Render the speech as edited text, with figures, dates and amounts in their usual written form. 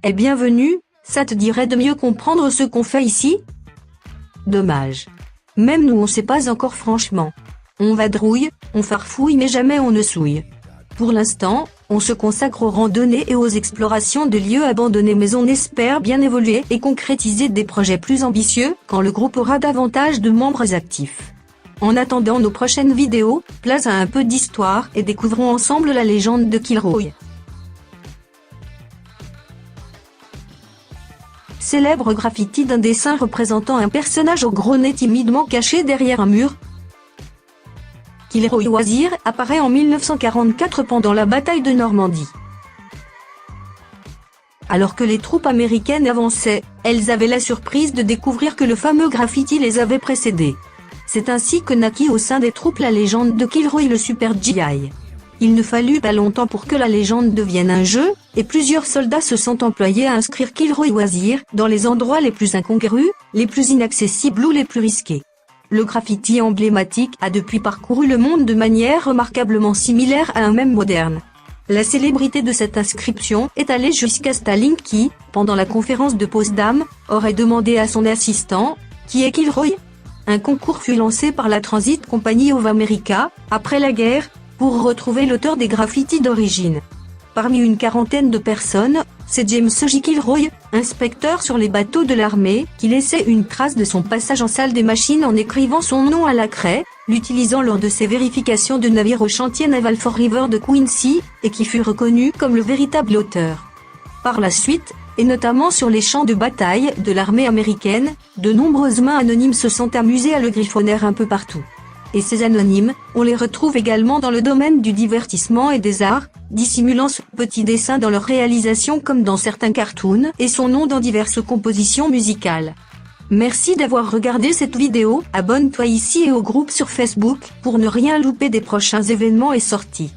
et bienvenue, ça te dirait de mieux comprendre ce qu'on fait ici? Dommage. Même nous on sait pas encore franchement. On vadrouille, on farfouille mais jamais on ne souille. Pour l'instant, on se consacre aux randonnées et aux explorations de lieux abandonnés mais on espère bien évoluer et concrétiser des projets plus ambitieux quand le groupe aura davantage de membres actifs. En attendant nos prochaines vidéos, place à un peu d'histoire et découvrons ensemble la légende de Kilroy. Célèbre graffiti d'un dessin représentant un personnage au gros nez timidement caché derrière un mur. Kilroy Wazir apparaît en 1944 pendant la bataille de Normandie. Alors que les troupes américaines avançaient, elles avaient la surprise de découvrir que le fameux graffiti les avait précédés. C'est ainsi que naquit au sein des troupes la légende de Kilroy le Super GI. Il ne fallut pas longtemps pour que la légende devienne un jeu, et plusieurs soldats se sont employés à inscrire Kilroy Wazir dans les endroits les plus incongrus, les plus inaccessibles ou les plus risqués. Le graffiti emblématique a depuis parcouru le monde de manière remarquablement similaire à un mème moderne. La célébrité de cette inscription est allée jusqu'à Staline qui, pendant la conférence de Potsdam, aurait demandé à son assistant « Qui est Kilroy ?» Un concours fut lancé par la Transit Company of America, après la guerre, pour retrouver l'auteur des graffitis d'origine. Parmi une quarantaine de personnes, c'est James J. Kilroy, inspecteur sur les bateaux de l'armée, qui laissait une trace de son passage en salle des machines en écrivant son nom à la craie, l'utilisant lors de ses vérifications de navires au chantier naval Fall River de Quincy, et qui fut reconnu comme le véritable auteur. Par la suite, et notamment sur les champs de bataille de l'armée américaine, de nombreuses mains anonymes se sont amusées à le griffonner un peu partout. Et ces anonymes, on les retrouve également dans le domaine du divertissement et des arts, dissimulant ce petit dessin dans leur réalisation comme dans certains cartoons et son nom dans diverses compositions musicales. Merci d'avoir regardé cette vidéo, abonne-toi ici et au groupe sur Facebook pour ne rien louper des prochains événements et sorties.